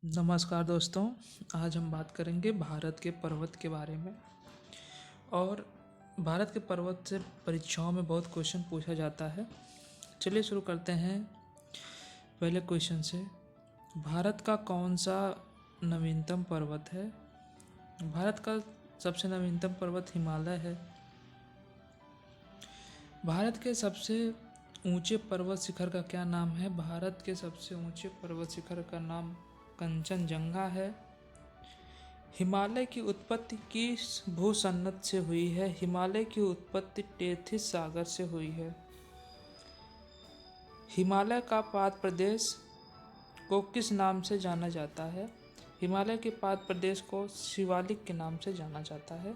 नमस्कार दोस्तों। आज हम बात करेंगे भारत के पर्वत के बारे में। और भारत के पर्वत से परीक्षाओं में बहुत क्वेश्चन पूछा जाता है। चलिए शुरू करते हैं पहले क्वेश्चन से। भारत का कौन सा नवीनतम पर्वत है? भारत का सबसे नवीनतम पर्वत हिमालय है। भारत के सबसे ऊंचे पर्वत शिखर का क्या नाम है? भारत के सबसे ऊंचे पर्वत शिखर का नाम कंचनजंगा है। हिमालय की उत्पत्ति किस भूसन्नत से हुई है? हिमालय की उत्पत्ति टेथिस सागर से हुई है। हिमालय का पाद प्रदेश को किस नाम से जाना जाता है? हिमालय के पाद प्रदेश को शिवालिक के नाम से जाना जाता है।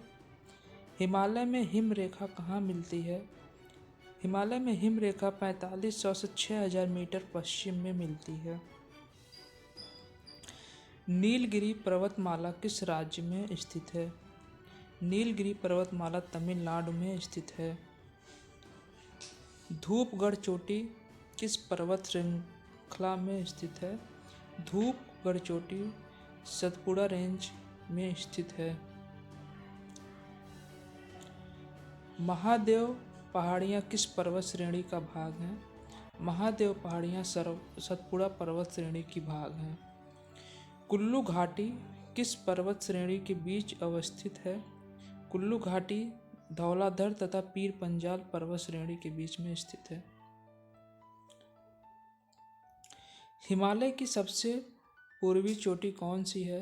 हिमालय में हिम रेखा कहाँ मिलती है? हिमालय में हिम रेखा 4500 से 6000 मीटर पश्चिम में मिलती है। नीलगिरी पर्वतमाला किस राज्य में स्थित है? नीलगिरी पर्वतमाला तमिलनाडु में स्थित है। धूपगढ़ चोटी किस पर्वत श्रृंखला में स्थित है? धूपगढ़ चोटी सतपुड़ा रेंज में स्थित है। महादेव पहाड़ियाँ किस पर्वत श्रेणी का भाग हैं? महादेव पहाड़ियाँ सतपुड़ा पर्वत श्रेणी की भाग हैं। कुल्लू घाटी किस पर्वत श्रेणी के बीच अवस्थित है? कुल्लू घाटी धौलाधर तथा पीर पंजाल पर्वत श्रेणी के बीच में स्थित है। हिमालय की सबसे पूर्वी चोटी कौन सी है?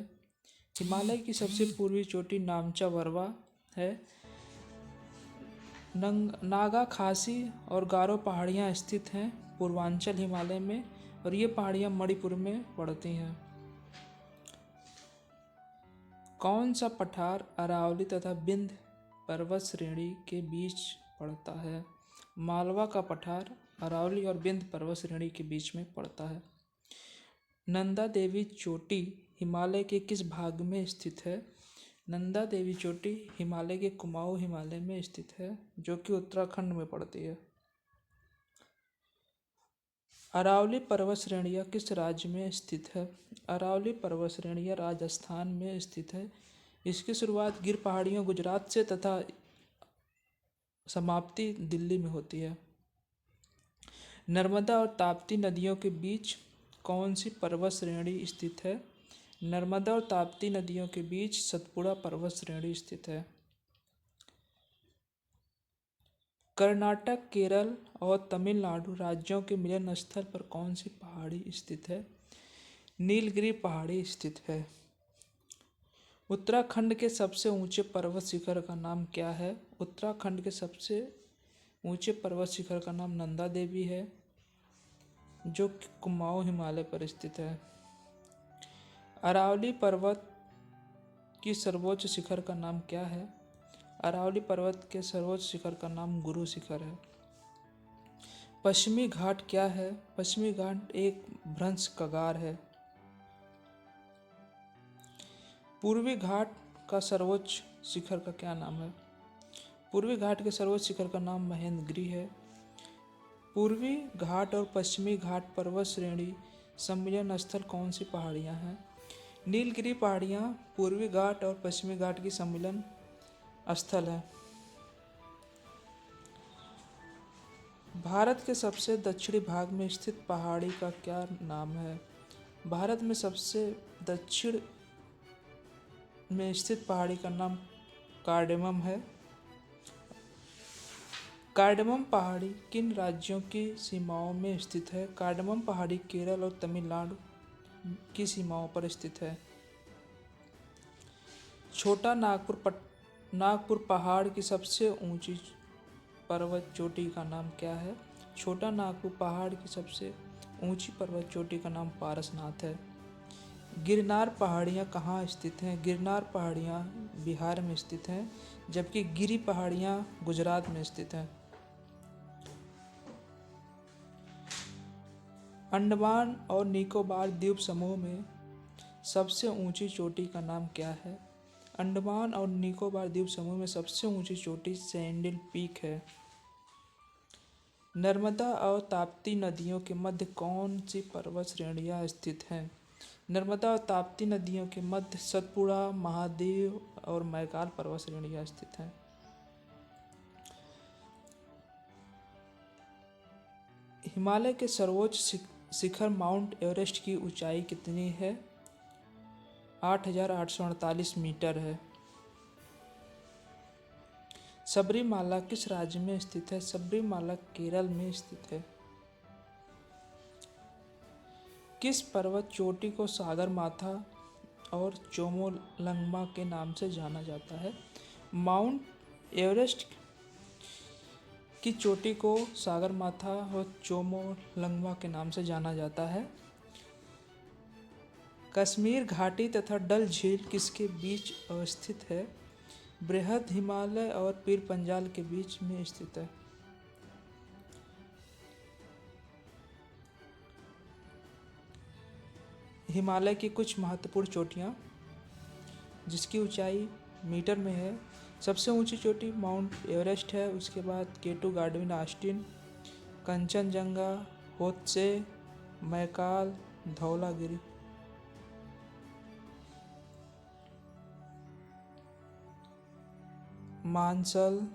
हिमालय की सबसे पूर्वी चोटी नामचा वरवा है। नागा खासी और गारो पहाड़ियाँ स्थित हैं पूर्वांचल हिमालय में, और ये पहाड़ियाँ मणिपुर में पड़ती हैं। कौन सा पठार अरावली तथा विंध्य पर्वत श्रेणी के बीच पड़ता है? मालवा का पठार अरावली और विंध्य पर्वत श्रेणी के बीच में पड़ता है। नंदा देवी चोटी हिमालय के किस भाग में स्थित है? नंदा देवी चोटी हिमालय के कुमाऊं हिमालय में स्थित है, जो कि उत्तराखंड में पड़ती है। अरावली पर्वत श्रेणियाँ किस राज्य में स्थित है? अरावली पर्वत श्रेणियाँ राजस्थान में स्थित है। इसकी शुरुआत गिर पहाड़ियों गुजरात से तथा समाप्ति दिल्ली में होती है। नर्मदा और ताप्ती नदियों के बीच कौन सी पर्वत श्रेणी स्थित है? नर्मदा और ताप्ती नदियों के बीच सतपुड़ा पर्वत श्रेणी स्थित है। कर्नाटक, केरल और तमिलनाडु राज्यों के मिलन स्थल पर कौन सी पहाड़ी स्थित है? नीलगिरी पहाड़ी स्थित है। उत्तराखंड के सबसे ऊंचे पर्वत शिखर का नाम क्या है? उत्तराखंड के सबसे ऊंचे पर्वत शिखर का नाम नंदा देवी है, जो कुमाऊं हिमालय पर स्थित है। अरावली पर्वत की सर्वोच्च शिखर का नाम क्या है? अरावली पर्वत के सर्वोच्च शिखर का नाम गुरु शिखर है। पश्चिमी घाट क्या है? पश्चिमी घाट एक भ्रंश कगार है। पूर्वी घाट का सर्वोच्च शिखर का क्या नाम है? पूर्वी घाट के सर्वोच्च शिखर का नाम महेंद्रगिरी है। पूर्वी घाट और पश्चिमी घाट पर्वत श्रेणी सम्मिलन स्थल कौन सी पहाड़ियाँ हैं? नीलगिरी पहाड़ियाँ पूर्वी घाट और पश्चिमी घाट की सम्मिलन स्थल है। भारत के सबसे दक्षिणी भाग में स्थित पहाड़ी का क्या नाम है? भारत में सबसे दक्षिण में स्थित पहाड़ी का नाम कार्डेमम है। कार्डेमम पहाड़ी किन राज्यों की सीमाओं में स्थित है? कार्डेमम पहाड़ी केरल और तमिलनाडु की सीमाओं पर स्थित है। छोटा नागपुर पहाड़ की सबसे ऊंची पर्वत चोटी का नाम क्या है? छोटा नागपुर पहाड़ की सबसे ऊंची पर्वत चोटी का नाम पारसनाथ है। गिरनार पहाड़ियाँ कहाँ स्थित हैं? गिरनार पहाड़ियाँ बिहार में स्थित हैं, जबकि गिरी पहाड़ियाँ गुजरात में स्थित हैं। अंडमान और निकोबार द्वीप समूह में सबसे ऊंची चोटी का नाम क्या है? अंडमान और निकोबार द्वीप समूह में सबसे ऊंची चोटी सैंडल पीक है। नर्मदा और ताप्ती नदियों के मध्य कौन सी पर्वत श्रेणियाँ स्थित हैं? नर्मदा और ताप्ती नदियों के मध्य सतपुड़ा, महादेव और मैकाल पर्वत श्रेणियां स्थित हैं। हिमालय के सर्वोच्च शिखर माउंट एवरेस्ट की ऊंचाई कितनी है? 8,848 मीटर है। सबरीमाला किस राज्य में स्थित है? सबरीमाला केरल में स्थित है। किस पर्वत चोटी को सागरमाथा और चोमोलंगमा के नाम से जाना जाता है? माउंट एवरेस्ट की चोटी को सागरमाथा और चोमोलंगमा के नाम से जाना जाता है। कश्मीर घाटी तथा डल झील किसके बीच अवस्थित है? बृहद हिमालय और पीर पंजाल के बीच में स्थित है। हिमालय की कुछ महत्वपूर्ण चोटियाँ जिसकी ऊंचाई मीटर में है। सबसे ऊंची चोटी माउंट एवरेस्ट है, उसके बाद केटू, Godwin, Austin, Kanchenjunga, Lhotse, Maikal, Dhaulagiri. मानसल,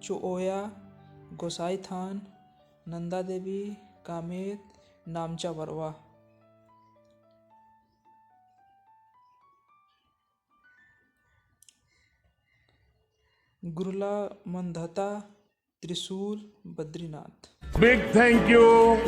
चोओया, गोसाईथान, Nanda Devi, Kamet, नामचा Barwa. गुरला, मंदता, त्रिशूल, बद्रीनाथ। Big thank you.